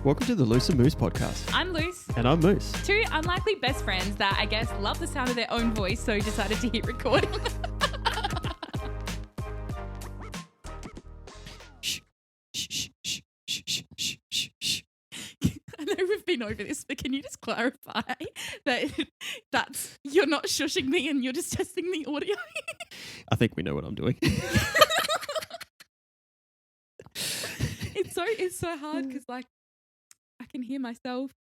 Welcome to the Loose and Moose podcast. I'm Luce. And I'm Moose. Two unlikely best friends that I guess love the sound of their own voice, so decided to hit recording. I know we've been over this, but can you just clarify that you're not shushing me and you're just testing the audio? I think we know what I'm doing. It's so hard because like I can hear myself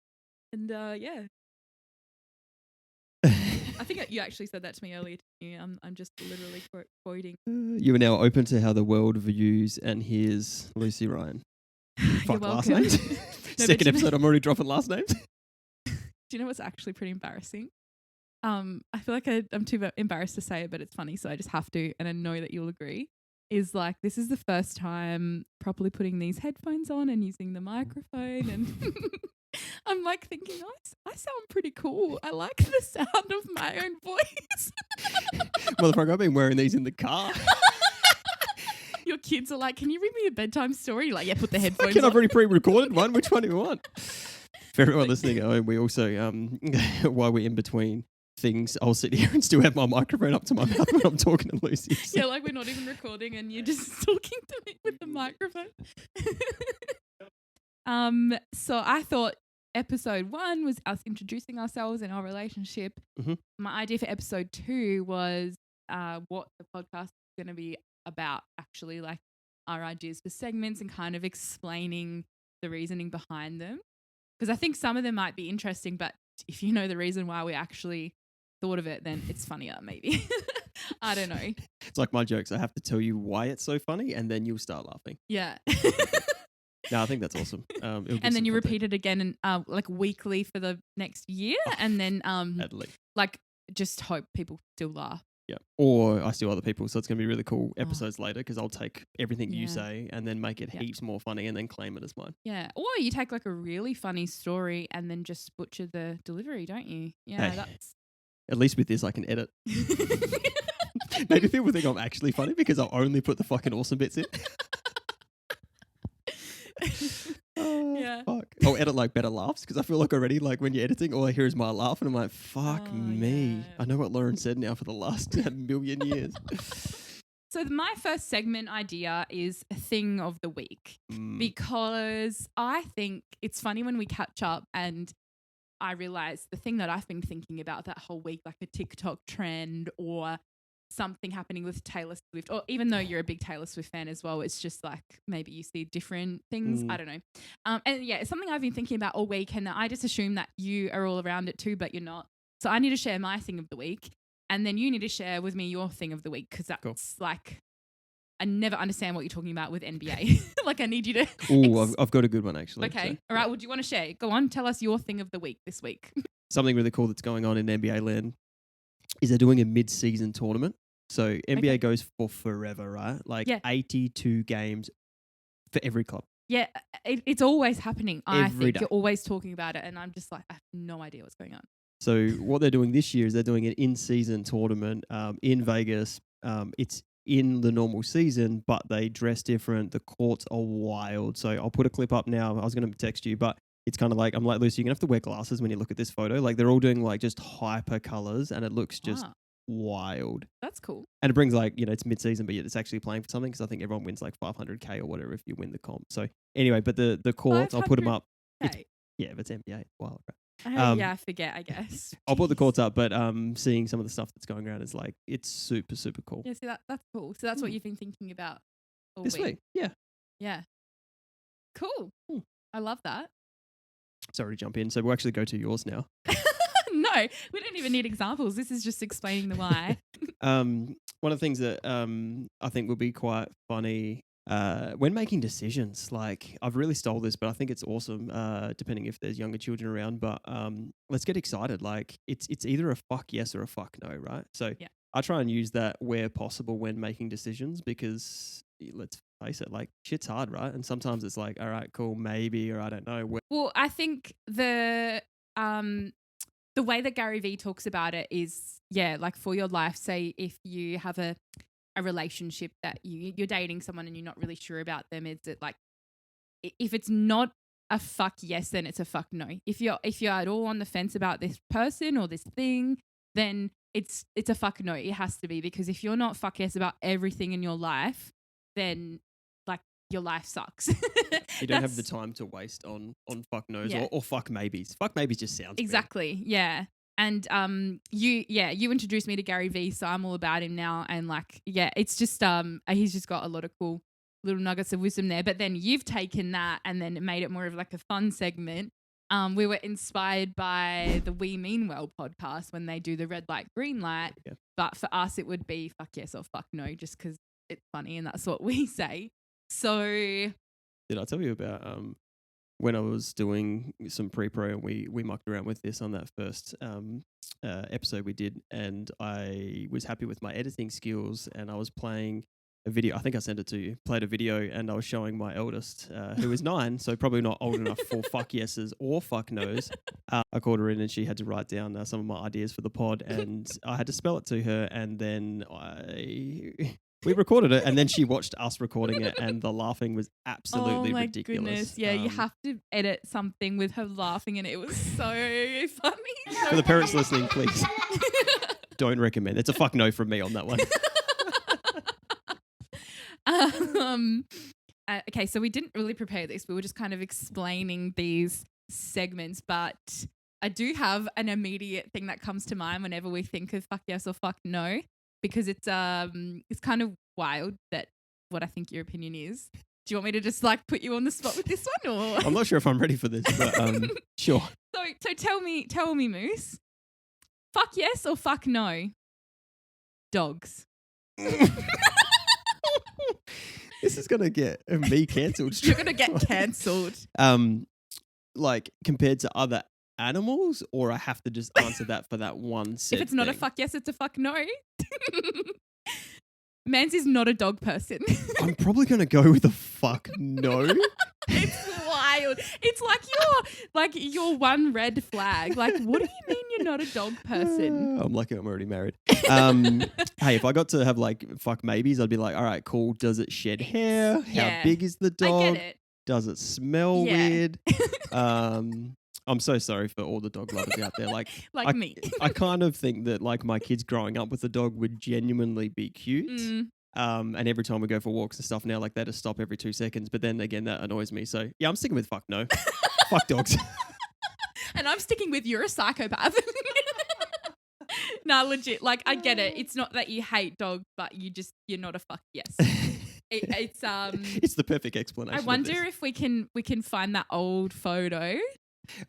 and yeah. I think you actually said that to me earlier. I'm just literally quoting. You are now open to how the world views and hears Lucy Ryan. Fuck last names. Second episode, I'm already dropping last names. Do you know what's actually pretty embarrassing? I feel like I'm too embarrassed to say it, but it's funny, so I just have to, and I know that you'll agree. Is like this is the first time properly putting these headphones on and using the microphone, and I'm like thinking, I sound pretty cool. I like the sound of my own voice. Motherfucker, I've been wearing these in the car. Your kids are like, can you read me a bedtime story? Like, yeah, put the headphones on. I've already pre-recorded one. Which one do you want? For everyone listening at home, we also, while we're in between things, I'll sit here and still have my microphone up to my mouth when I'm talking to Lucy. So. Yeah, like we're not even recording and you're just talking to me with the microphone. So I thought episode 1 was us introducing ourselves and our relationship. Mm-hmm. My idea for episode 2 was what the podcast is going to be about, actually, like our ideas for segments and kind of explaining the reasoning behind them. Because I think some of them might be interesting, but if you know the reason why we actually thought of it, then it's funnier maybe. I don't know. It's like my jokes. I have to tell you why it's so funny and then you'll start laughing. Yeah. No, I think that's awesome. And then you repeat it again and like weekly for the next year, and then at least like just hope people still laugh. Yeah, or I steal other people, so it's going to be really cool episodes later because I'll take everything you say and then make it heaps more funny and then claim it as mine. Yeah, or you take like a really funny story and then just butcher the delivery, don't you? Yeah, that's... At least with this, I can edit. Maybe people think I'm actually funny because I'll only put the fucking awesome bits in. Yeah. Fuck. I'll edit like better laughs because I feel like already like when you're editing, all I hear is my laugh and I'm like, fuck me. Yeah. I know what Lauren said now for the last million years. So my first segment idea is a thing of the week because I think it's funny when we catch up and I realize the thing that I've been thinking about that whole week, like a TikTok trend or something happening with Taylor Swift, or even though you're a big Taylor Swift fan as well, it's just like maybe you see different things. I don't know. And yeah, it's something I've been thinking about all week, and I just assume that you are all around it too, but you're not. So I need to share my thing of the week, and then you need to share with me your thing of the week, because that's cool. Like, I never understand what you're talking about with NBA. Like, I need you to... Oh, I've got a good one actually. Okay. So, all right. Well, do you want to share? Go on. Tell us your thing of the week this week. Something really cool that's going on in NBA land is they're doing a mid-season tournament. So NBA goes for forever, right? Like 82 games for every club. Yeah, it's always happening. I think day. You're always talking about it, and I'm just like, I have no idea what's going on. So what they're doing this year is they're doing an in-season tournament in Vegas. It's in the normal season, but they dress different. The courts are wild. So I'll put a clip up now. I was going to text you, but it's kind of like, I'm like, Lucy, you're going to have to wear glasses when you look at this photo. Like they're all doing like just hyper colors and it looks just wild. That's cool. And it brings like, it's mid-season, but yet it's actually playing for something because I think everyone wins like $500K or whatever if you win the comp. So anyway, but the courts, I'll put them up. If it's NBA, wild, right? Yeah, I forget, I guess. I'll put the courts up, but seeing some of the stuff that's going around is like, it's super, super cool. Yeah, see, that's cool. So that's what you've been thinking about all this week. Yeah. Yeah. Cool. I love that. Sorry to jump in. So we'll actually go to yours now. No, we don't even need examples. This is just explaining the why. One of the things that I think would be quite funny when making decisions, like I've really stole this, but I think it's awesome, depending if there's younger children around, but let's get excited. Like it's either a fuck yes or a fuck no, right? So I try and use that where possible when making decisions because let's face it, like shit's hard, right? And sometimes it's like, all right, cool, maybe, or I don't know. Well, I think the way that Gary Vee talks about it is, like for your life, say if you have a relationship that you're dating someone and you're not really sure about them, is it like if it's not a fuck yes, then it's a fuck no. If you're at all on the fence about this person or this thing, then it's a fuck no. It has to be, because if you're not fuck yes about everything in your life, then like your life sucks. You don't have the time to waste on fuck no's or fuck maybes. Fuck maybes just sounds exactly weird. Yeah. And you introduced me to Gary Vee, so I'm all about him now. And like, yeah, it's just he's just got a lot of cool little nuggets of wisdom there. But then you've taken that and then made it more of like a fun segment. We were inspired by the We Mean Well podcast when they do the red light, green light. Yeah. But for us, it would be fuck yes or fuck no, just because it's funny and that's what we say. So did I tell you about when I was doing some pre-pro and we mucked around with this on that first episode we did, and I was happy with my editing skills, and I was playing a video. I think I sent it to you. Played a video, and I was showing my eldest, who is 9, so probably not old enough for fuck yeses or fuck nos. I called her in, and she had to write down some of my ideas for the pod, and I had to spell it to her, and then we recorded it, and then she watched us recording it, and the laughing was absolutely ridiculous. Goodness. Yeah, you have to edit something with her laughing, and it was so funny. For the parents listening, please don't recommend. It's a fuck no from me on that one. Okay, so we didn't really prepare this. We were just kind of explaining these segments, but I do have an immediate thing that comes to mind whenever we think of fuck yes or fuck no, because it's kind of wild that what I think your opinion is. Do you want me to just like put you on the spot with this one, or I'm not sure if I'm ready for this, but sure. So tell me, Moose. Fuck yes or fuck no? Dogs. This is gonna get me cancelled. You're gonna get cancelled. Like compared to other animals, or I have to just answer that for that one set. If it's not a fuck yes, it's a fuck no. Mans is not a dog person. I'm probably gonna go with a fuck no. It's wild. It's like your one red flag. Like, what do you mean you're not a dog person? I'm lucky I'm already married. Hey, if I got to have like fuck maybes, I'd be like, all right, cool. Does it shed hair? How big is the dog? I get it. Does it smell weird? I'm so sorry for all the dog lovers out there. Like me. I kind of think that like my kids growing up with a dog would genuinely be cute. And every time we go for walks and stuff now, like they just stop every 2 seconds. But then again, that annoys me. So yeah, I'm sticking with fuck no. Fuck dogs. And I'm sticking with you're a psychopath. Nah, legit. Like I get it. It's not that you hate dogs, but you're not a fuck yes. It's the perfect explanation. I wonder if we can find that old photo.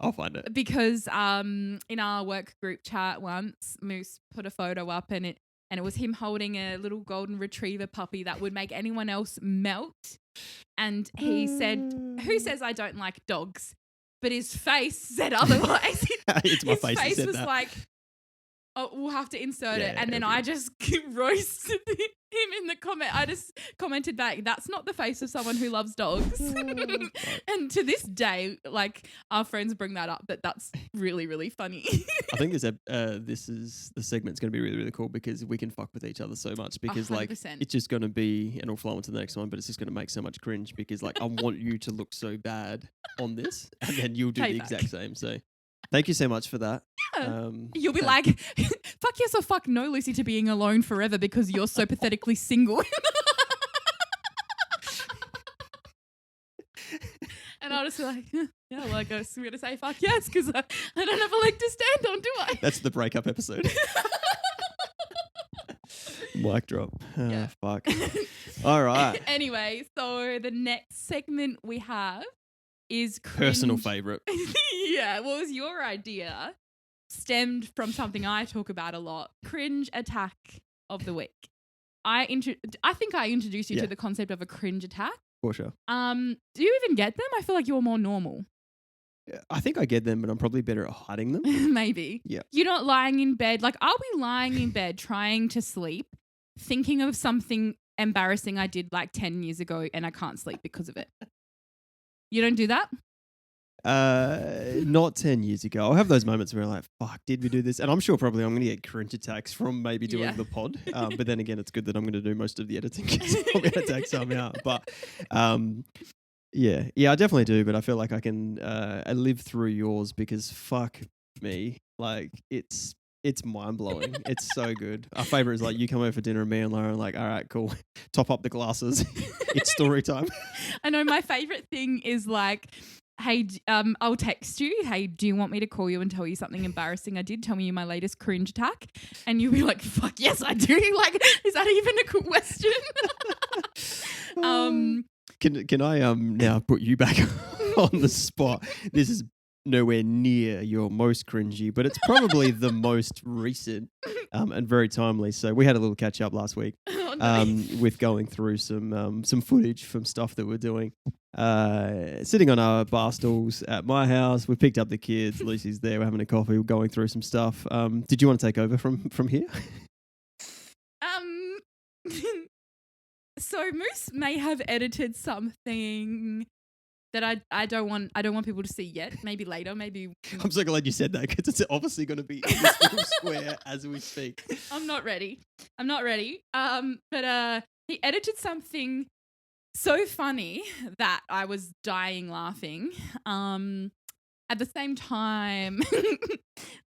I'll find it. Because in our work group chat once, Moose put a photo up and it was him holding a little golden retriever puppy that would make anyone else melt. And he said, "Who says I don't like dogs?" But his face said otherwise. It's my face. His face was that. like, "Oh, we'll have to insert it." And then I just roasted him in the comment. I just commented back, "That's not the face of someone who loves dogs." And to this day, like our friends bring that up, but that's really, really funny. I think the segment's going to be really, really cool because we can fuck with each other so much because 100%. Like it's just going to be, and we'll flow into the next one, but it's just going to make so much cringe because like I want you to look so bad on this and then you'll do the exact same. So thank you so much for that. Yeah. You'll be like, fuck yes or fuck no, Lucy, to being alone forever because you're so pathetically single. And I'll just be like, yeah, well, I guess we're going to say fuck yes because I don't have a leg to stand on, do I? That's the breakup episode. Mic drop. Yeah. Fuck. All right. Anyway, so the next segment we have is cringe. Personal favourite. Yeah, what was your idea? Stemmed from something I talk about a lot. Cringe attack of the week. I think I introduced you to the concept of a cringe attack. For sure. Do you even get them? I feel like you're more normal. I think I get them, but I'm probably better at hiding them. Maybe. Yeah. You're not lying in bed. Like I'll be lying in bed trying to sleep, thinking of something embarrassing I did like 10 years ago and I can't sleep because of it. You don't do that? Not 10 years ago. I'll have those moments where I'm like, fuck, did we do this? And I'm sure probably I'm going to get cringe attacks from maybe doing the pod. But then again, it's good that I'm going to do most of the editing because I'm going to take some out. But Yeah, I definitely do, but I feel like I live through yours because fuck me, like it's mind blowing. It's so good. Our favorite is like you come over for dinner and me and Laura are like, all right, cool, top up the glasses. It's story time. I know my favorite thing is like, hey, I'll text you. Hey, do you want me to call you and tell you something embarrassing I did? Tell me my latest cringe attack. And you'll be like, fuck, yes, I do. Like, is that even a question? Can I now put you back on the spot? This is nowhere near your most cringy, but it's probably the most recent and very timely. So we had a little catch up last week Oh, no. with going through some footage from stuff that we're doing. Sitting on our bar stools at my house, we picked up the kids. Lucy's there. We're having a coffee. We're going through some stuff. Did you want to take over from here? Um, so Moose may have edited something that I don't want people to see yet. Maybe later. Maybe I'm so glad you said that because it's obviously going to be in this little square as we speak. I'm not ready. But he edited something so funny that I was dying laughing. At the same time,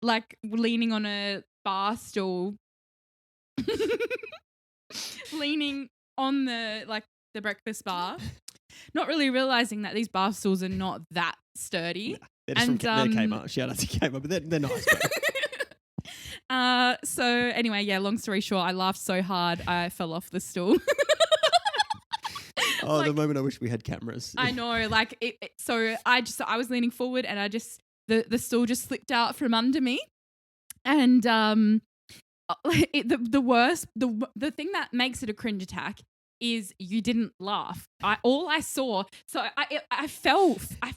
like leaning on a bar stool, leaning on the breakfast bar, not really realizing that these bar stools are not that sturdy. They're just they're Kmart. Shout out to Kmart, but they're nice. So anyway, yeah, long story short, I laughed so hard I fell off the stool. Oh, like, the moment I wish we had cameras. I know, like so I was leaning forward and I just the stool just slipped out from under me, and the thing that makes it a cringe attack is you didn't laugh. All I saw, so I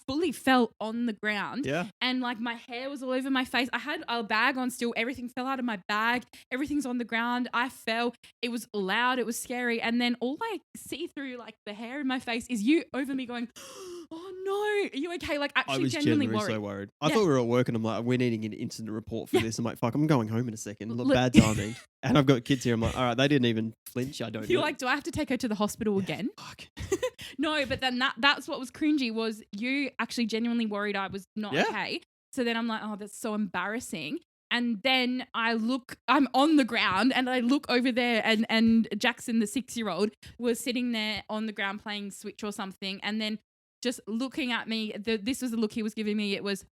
fully fell on the ground. Yeah. And like my hair was all over my face. I had a bag on still. Everything fell out of my bag. Everything's on the ground. I fell. It was loud. It was scary. And then all I see through like the hair in my face is you over me going, oh no, are you okay? Like actually I was genuinely worried. so worried. I thought we were at work and I'm like, we're needing an incident report for this. I'm like, fuck, I'm going home in a second. Look, bad timing. And I've got kids here. I'm like, all right, they didn't even flinch. I don't know. You're like, do I have to take her to the hospital again? Fuck. No, but then that's what was cringy was you actually genuinely worried I was not okay. So then I'm like, oh, that's so embarrassing. And then I'm on the ground and I look over there and Jackson, the 6-year-old, was sitting there on the ground playing Switch or something. And then just looking at me, this was the look he was giving me. It was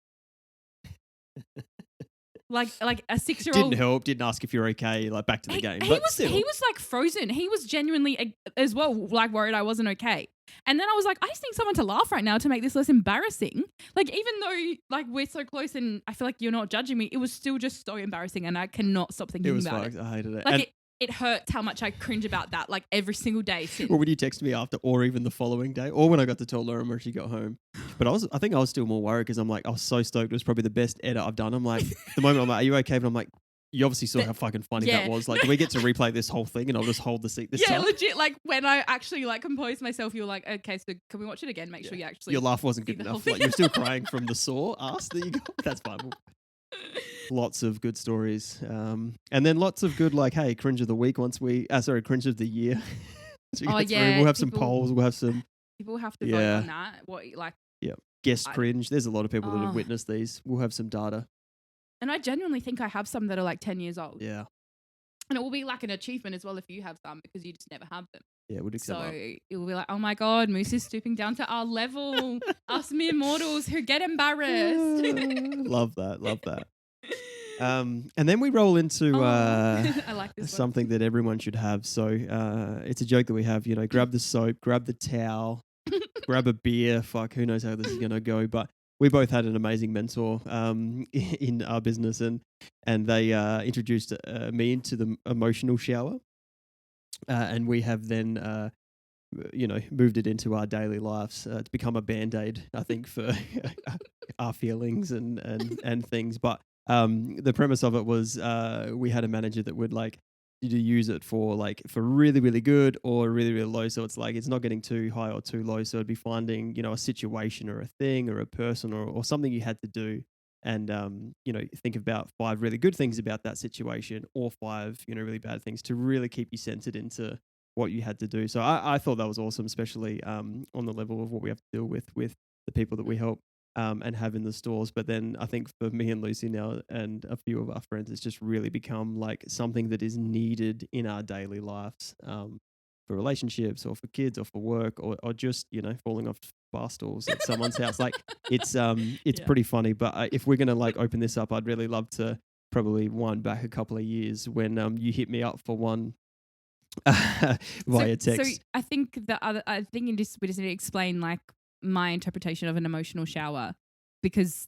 like a 6-year-old. Didn't help. Didn't ask if you're okay. Like back to the game. He was like frozen. He was genuinely as well like worried I wasn't okay. And then I was like, I just need someone to laugh right now to make this less embarrassing. Like even though like we're so close and I feel like you're not judging me, it was still just so embarrassing and I cannot stop thinking about it. I hated it. Like it hurts how much I cringe about that like every single day since. Well, when you text me after or even the following day or when I got to tell Lauren when she got home. But I think I was still more worried because I'm like, I was so stoked. It was probably the best edit I've done. I'm like, the moment I'm like, are you okay? But I'm like, you obviously saw how fucking funny that was. Like, do we get to replay this whole thing and I'll just hold the seat this time? Yeah, legit. Like, when I actually, like, composed myself, you were like, okay, so can we watch it again? Make sure you actually... Your laugh wasn't good enough. Like, you're still crying from the sore ass that you got. That's fine. Lots of good stories. And then lots of good, like, hey, cringe of the week once cringe of the year. We'll have some polls. We'll have some... People have to vote on that. Guest cringe. There's a lot of people that have witnessed these. We'll have some data. And I genuinely think I have some that are like 10 years old. Yeah. And it will be like an achievement as well if you have some because you just never have them. Yeah, we'd accept that. So it will be like, oh my God, Moose is stooping down to our level. Us mere mortals who get embarrassed. Love that. And then we roll into I like this something that everyone should have. So it's a joke that we have, grab the soap, grab the towel, grab a beer. Fuck, who knows how this is going to go. But we both had an amazing mentor in our business and they introduced me into the emotional shower. And we have then, moved it into our daily lives. It's become a Band-Aid, I think, for our feelings and things. But the premise of it was we had a manager that would like you to use it for really, really good or really, really low. So it's like it's not getting too high or too low. So it'd be finding, a situation or a thing or a person or something you had to do. And, think about 5 really good things about that situation or 5, really bad things to really keep you centered into what you had to do. So I thought that was awesome, especially on the level of what we have to deal with the people that we help and have in the stores. But then I think for me and Lucy now and a few of our friends, it's just really become like something that is needed in our daily lives for relationships or for kids or for work or just, falling off bar stools at someone's house. Like it's Yeah. pretty funny. But if we're going to like open this up, I'd really love to probably wind back a couple of years when you hit me up for one via text. So I think we just need to explain like my interpretation of an emotional shower, because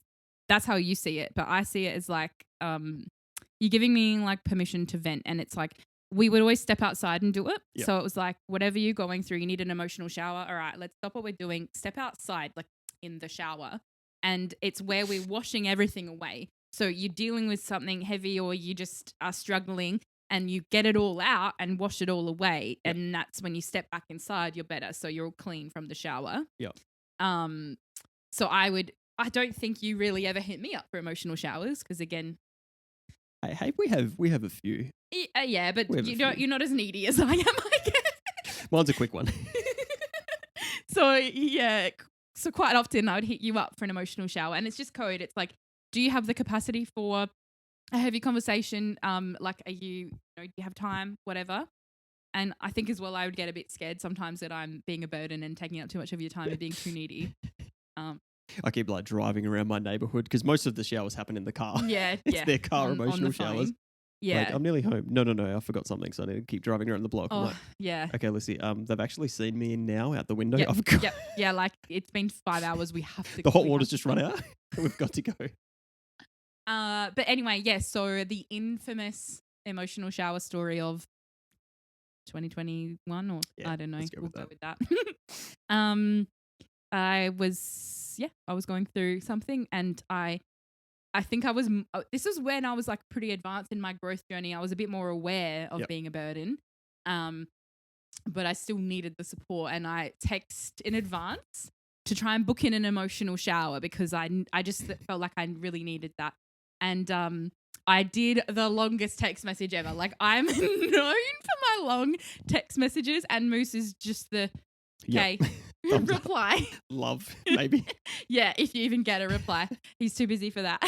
that's how you see it, but I see it as like you're giving me like permission to vent, and it's like we would always step outside and do it. Yep. So it was like whatever you're going through, you need an emotional shower. All right, let's stop what we're doing, step outside, like in the shower, and it's where we're washing everything away. So you're dealing with something heavy, or you just are struggling, and you get it all out and wash it all away. Yep. And that's when you step back inside, you're better. So you're all clean from the shower. Yep. So I don't think you really ever hit me up for emotional showers, because again, Hey, we have a few. yeah, but you're not as needy as I am, I guess. Mine's a quick one. So yeah, so quite often I would hit you up for an emotional shower, and it's just code. It's like, do you have the capacity for a heavy conversation? Like, do you have time? Whatever. And I think as well, I would get a bit scared sometimes that I'm being a burden and taking up too much of your time and being too needy. I keep like driving around my neighborhood because most of the showers happen in the car. Yeah, it's their car emotional showers. Yeah, like, I'm nearly home. No, I forgot something, so I need to keep driving around the block. Oh, I'm like, yeah. Okay, let's see. They've actually seen me now out the window. Yep. I've got Yep. Yeah, like it's been 5 hours. We have to. the hot water's just run out. We've got to go. But anyway, yes. So the infamous emotional shower story of 2021, or I don't know. We'll go with that. I was going through something, and I think this was when I was like pretty advanced in my growth journey. I was a bit more aware of being a burden. But I still needed the support, and I text in advance to try and book in an emotional shower because I just felt like I really needed that. And I did the longest text message ever. Like, I'm known for my long text messages, and Moose is just the okay reply. Love, maybe. Yeah, if you even get a reply. He's too busy for that.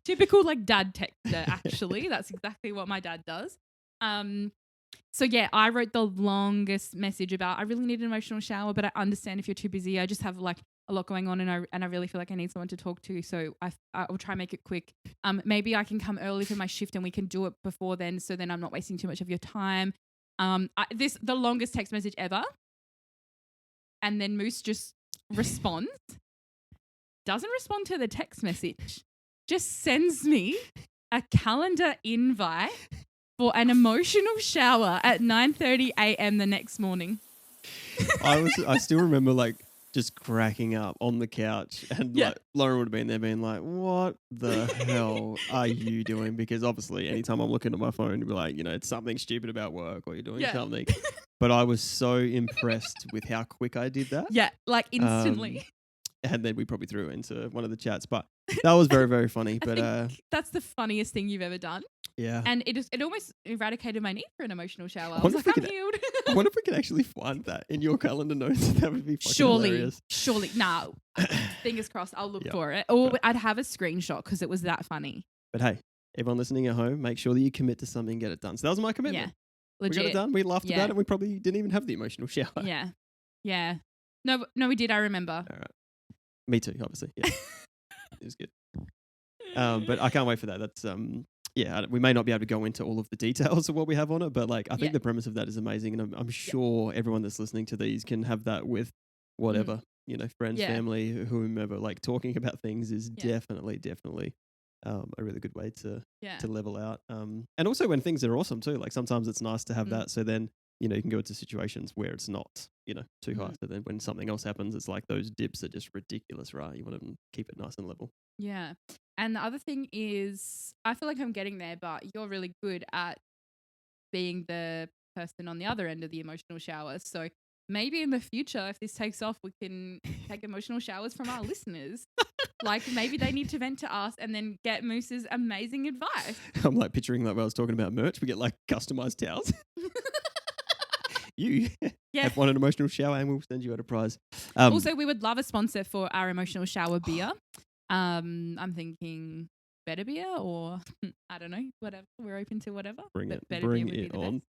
Typical like dad texter, actually. That's exactly what my dad does. So yeah, I wrote the longest message about I really need an emotional shower, but I understand if you're too busy. I just have like a lot going on, and I really feel like I need someone to talk to. So I will try and make it quick. Maybe I can come early for my shift and we can do it before then, so then I'm not wasting too much of your time. The longest text message ever. And then Moose just responds, doesn't respond to the text message, just sends me a calendar invite for an emotional shower at 9:30 a.m. the next morning. I still remember like just cracking up on the couch, and like Lauren would have been there being like, what the hell are you doing? Because obviously anytime I'm looking at my phone, it'd be like, it's something stupid about work or you're doing something. But I was so impressed with how quick I did that. Yeah, like instantly. And then we probably threw it into one of the chats, but that was very, very funny. But I think that's the funniest thing you've ever done. Yeah. And it almost eradicated my need for an emotional shower. I was like, I'm healed. I wonder if we could actually find that in your calendar notes. That would be fucking hilarious. Surely. No. Fingers crossed. I'll look for it. Or I'd have a screenshot because it was that funny. But hey, everyone listening at home, make sure that you commit to something and get it done. So that was my commitment. Yeah. Legit. We got it done. We laughed about it. We probably didn't even have the emotional shower. Yeah. Yeah. No, we did. I remember. All right. Me too, obviously. Yeah. It was good. But I can't wait for that. That's we may not be able to go into all of the details of what we have on it, but like I think the premise of that is amazing, and I'm sure everyone that's listening to these can have that with whatever, friends, family, whomever. Like talking about things is definitely a really good way to level out. And also when things are awesome too, like sometimes it's nice to have that, so then you can go into situations where it's not too high. So then when something else happens, it's like those dips are just ridiculous, right? You want to keep it nice and level. Yeah. And the other thing is, I feel like I'm getting there, but you're really good at being the person on the other end of the emotional shower. So maybe in the future, if this takes off, we can take emotional showers from our listeners. Like maybe they need to vent to us and then get Moose's amazing advice. I'm like picturing like when I was talking about merch, we get like customized towels. you Yeah. have won an emotional shower and we'll send you out a prize. Also, we would love a sponsor for our emotional shower beer. I'm thinking better beer or I don't know, whatever. We're open to whatever. Bring but it, better bring beer would it be the on. best.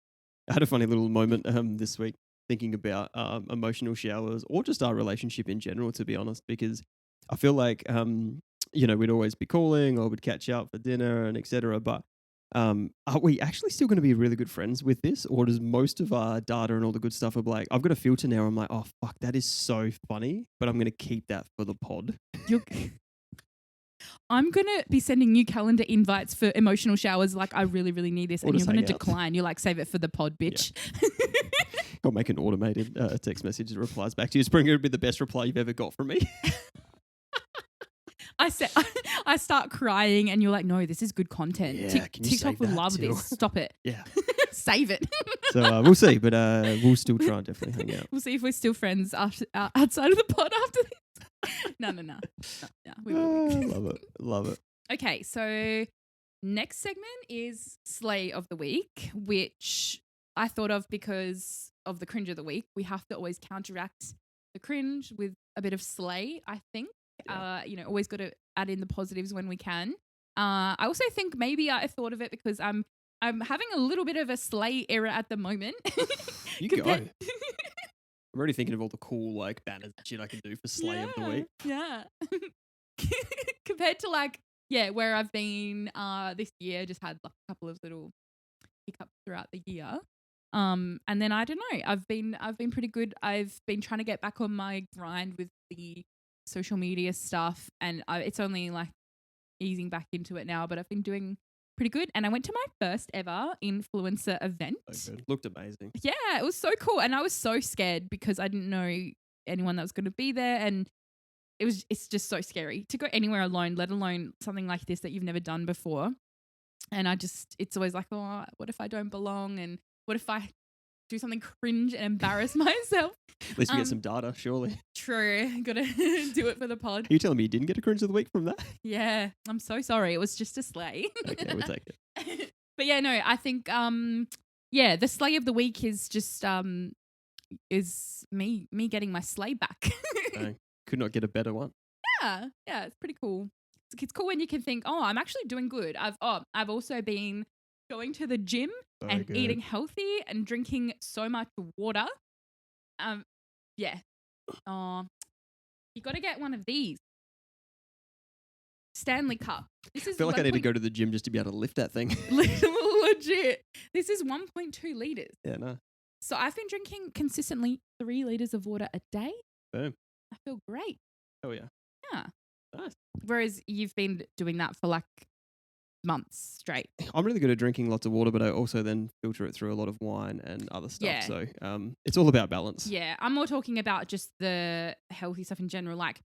I had a funny little moment this week thinking about emotional showers or just our relationship in general, to be honest, because I feel like, we'd always be calling or we'd catch up for dinner and etc. But are we actually still going to be really good friends with this? Or does most of our data and all the good stuff of like, I've got a filter now. I'm like, oh, fuck, that is so funny, but I'm going to keep that for the pod. I'm going to be sending you calendar invites for emotional showers. Like, I really, really need this. Or and just you're going to hang out. decline. You're like, save it for the pod, bitch. Yeah. I'll make an automated text message that replies back to you. Spring, it would be the best reply you've ever got from me. I start crying and you're like, no, this is good content. Yeah, can you TikTok save will that love too? this. Stop it. Yeah. Save it. So we'll see, but we'll still try and definitely hang out. We'll see if we're still friends outside of the pod after this. No. We will be. Love it. Okay, so next segment is Slay of the Week, which I thought of because of the Cringe of the Week. We have to always counteract the cringe with a bit of slay, I think. Yeah. Always got to add in the positives when we can. I also think maybe I thought of it because I'm having a little bit of a slay era at the moment. You go. I'm already thinking of all the cool like banners and shit I can do for Slay of the Week. Yeah. Compared to where I've been this year, just had like a couple of little hiccups throughout the year. And then I don't know, I've been pretty good. I've been trying to get back on my grind with the social media stuff, and it's only like easing back into it now, but I've been doing pretty good. And I went to my first ever influencer event. So good. Looked amazing. Yeah, it was so cool. And I was so scared because I didn't know anyone that was going to be there. And it's just so scary to go anywhere alone, let alone something like this that you've never done before. And it's always like, oh, what if I don't belong? And what if I do something cringe and embarrass myself? At least we get some data, surely. True. Got to do it for the pod. Are you telling me you didn't get a Cringe of the Week from that? Yeah. I'm so sorry. It was just a slay. Okay, we'll take it. But yeah, no, I think, the slay of the week is just, is me getting my slay back. Could not get a better one. Yeah, it's pretty cool. It's cool when you can think, oh, I'm actually doing good. I've also been going to the gym and eating healthy and drinking so much water. Yeah. You got to get one of these. Stanley Cup. This is I feel like I need to go to the gym just to be able to lift that thing. Legit. This is 1.2 liters. Yeah, no. So I've been drinking consistently 3 liters of water a day. Boom. I feel great. Oh, yeah. Yeah. Nice. Whereas you've been doing that for like months straight. I'm really good at drinking lots of water, but I also then filter it through a lot of wine and other stuff. Yeah. So it's all about balance. Yeah. I'm more talking about just the healthy stuff in general. Like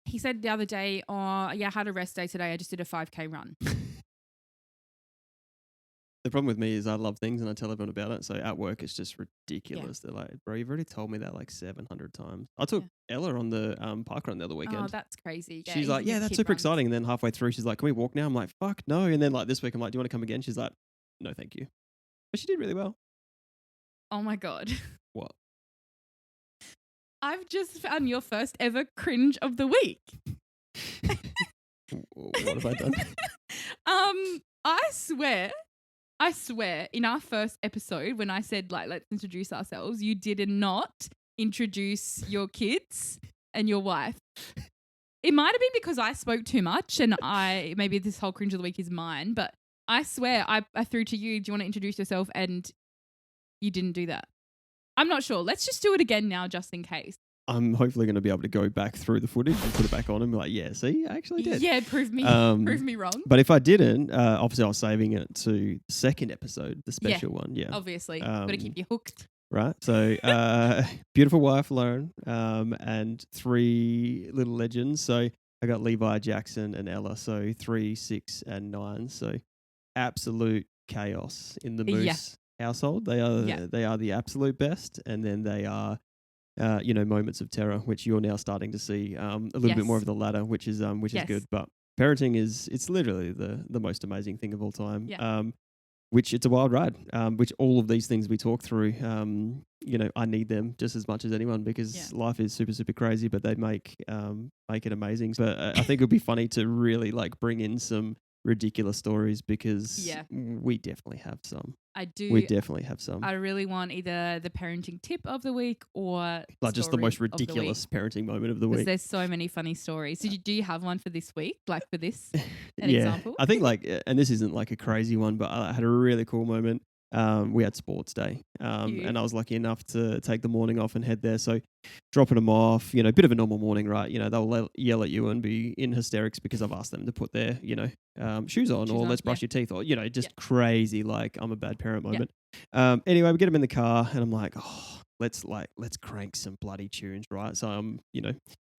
he said the other day, I had a rest day today. I just did a 5K run. The problem with me is I love things and I tell everyone about it. So at work, it's just ridiculous. Yeah. They're like, bro, you've already told me that like 700 times. I took Ella on the park run the other weekend. Oh, that's crazy. Yeah, she's like, yeah, that's super exciting. And then halfway through, she's like, can we walk now? I'm like, fuck, no. And then like this week, I'm like, do you want to come again? She's like, no, thank you. But she did really well. Oh my God. What? I've just found your first ever cringe of the week. What have I done? I swear, in our first episode, when I said, like, let's introduce ourselves, you did not introduce your kids and your wife. It might have been because I spoke too much and maybe this whole cringe of the week is mine, but I swear I threw to you, do you want to introduce yourself? And you didn't do that. I'm not sure. Let's just do it again now, just in case. I'm hopefully going to be able to go back through the footage and put it back on and be like, yeah, see, I actually did. Yeah, prove me wrong. But if I didn't, obviously I was saving it to the second episode, the special one. Yeah, obviously. Got to keep you hooked. Right. So beautiful wife, Lauren, and 3 little legends. So I got Levi, Jackson, and Ella. So 3, 6, and 9. So absolute chaos in the Moose household. They are the absolute best. And then they are moments of terror, which you're now starting to see a little bit more of the latter, which is good. But parenting it's literally the most amazing thing of all time. Yeah. Which it's a wild ride. Which all of these things we talk through, I need them just as much as anyone because life is super, super crazy, but they make it amazing. But I think it would be funny to really like bring in some ridiculous stories because we definitely have some. We definitely have some. I really want either the parenting tip of the week or like just the most ridiculous parenting moment of the week. There's so many funny stories. Do you have one for this week? Like for this, an example? I think and this isn't like a crazy one, but I had a really cool moment. We had sports day, and I was lucky enough to take the morning off and head there. So dropping them off, a bit of a normal morning, right? They'll yell at you and be in hysterics because I've asked them to put their, shoes on or let's brush your teeth or, just crazy, like I'm a bad parent moment. Anyway, we get them in the car and I'm like, oh, let's crank some bloody tunes, right? So I'm,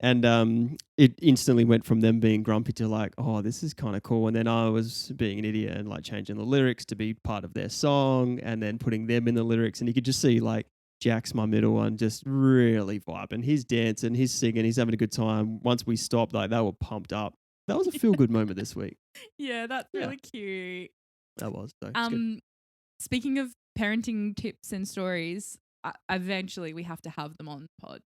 and it instantly went from them being grumpy to like, oh, this is kind of cool. And then I was being an idiot and like changing the lyrics to be part of their song and then putting them in the lyrics. And you could just see like Jack's my middle one just really vibing. He's dancing, he's singing, he's having a good time. Once we stopped, like they were pumped up. That was a feel-good moment this week. Yeah, that's really cute. That was. So good. Speaking of parenting tips and stories, eventually we have to have them on pod.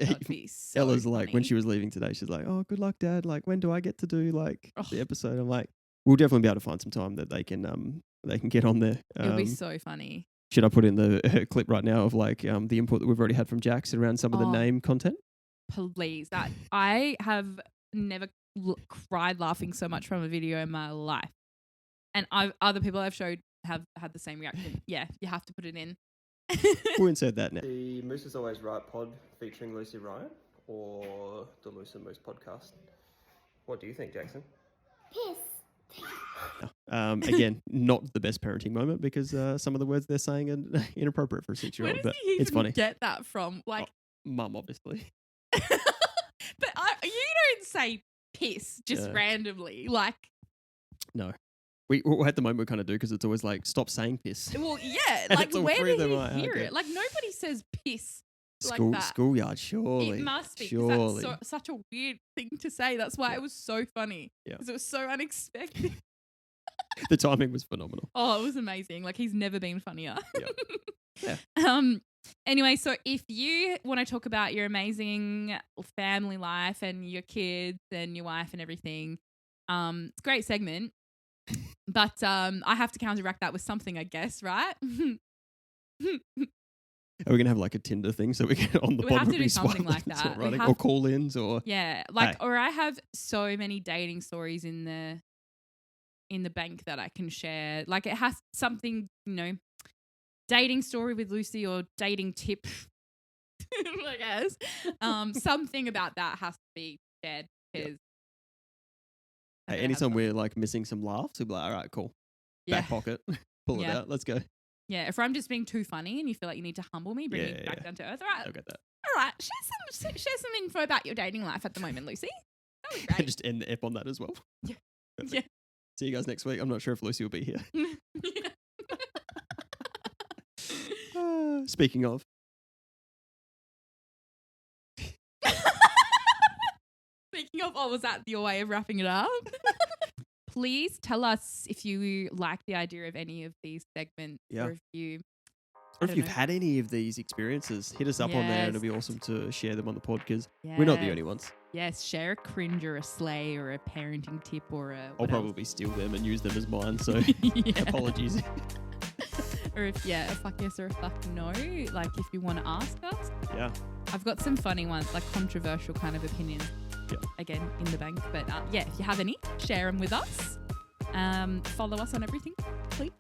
That'd be so Ella's funny. like, when she was leaving today, she's like, oh, good luck, Dad. Like, when do I get to do like the episode? I'm like, we'll definitely be able to find some time that they can get on there. It'll be so funny. Should I put in the clip right now of like the input that we've already had from Jax around some of the name content? Please. I have never cried laughing so much from a video in my life. And other people I've showed have had the same reaction. Yeah, you have to put it in. We'll insert that now. The Moose is Always Right pod featuring Lucy Ryan or the Loose and Moose podcast? What do you think, Jackson? Piss. Again, not the best parenting moment because some of the words they're saying are inappropriate for a 6-year-old. Where but does he it's funny. get that from? Like, Mum, obviously. But you don't say piss just randomly. Like, no. We at the moment we kind of do because it's always like, stop saying piss. Well, yeah. Like, where did he hear it? Like, nobody says piss like that. Schoolyard, surely. It must be. Surely. That's such a weird thing to say. That's why it was so funny. Yeah. Because it was so unexpected. The timing was phenomenal. Oh, it was amazing. Like, he's never been funnier. Yeah. Anyway, so if you want to talk about your amazing family life and your kids and your wife and everything, it's a great segment. But I have to counteract that with something, I guess, right? Are we going to have like a Tinder thing so we get on the We pod have to do something like that? that. Or call-ins or... Yeah, like, or I have so many dating stories in the bank that I can share. Like, it has something, dating story with Lucy or dating tip, I guess. Something about that has to be shared because... Hey, anytime we're like missing some laughs, we'll be like, all right, cool. Back pocket, pull it out, let's go. Yeah, if I'm just being too funny and you feel like you need to humble me, bring me back down to earth, all right? I'll get that. All right, share some info about your dating life at the moment, Lucy. That would be great. Just end the ep on that as well. Yeah. Perfect. Yeah. See you guys next week. I'm not sure if Lucy will be here. Speaking of. Speaking of, was that your way of wrapping it up? Please tell us if you like the idea of any of these segments or if you've had any of these experiences, hit us up on there and it'll be awesome to share them on the pod because we're not the only ones. Yes, share a cringe or a slay or a parenting tip or a... I'll probably steal them and use them as mine, so apologies. Or if, a fuck yes or a fuck no, like if you want to ask us. Yeah. I've got some funny ones, like controversial kind of opinions. Yeah. Again, in the bank. But if you have any, share them with us. Follow us on everything, please.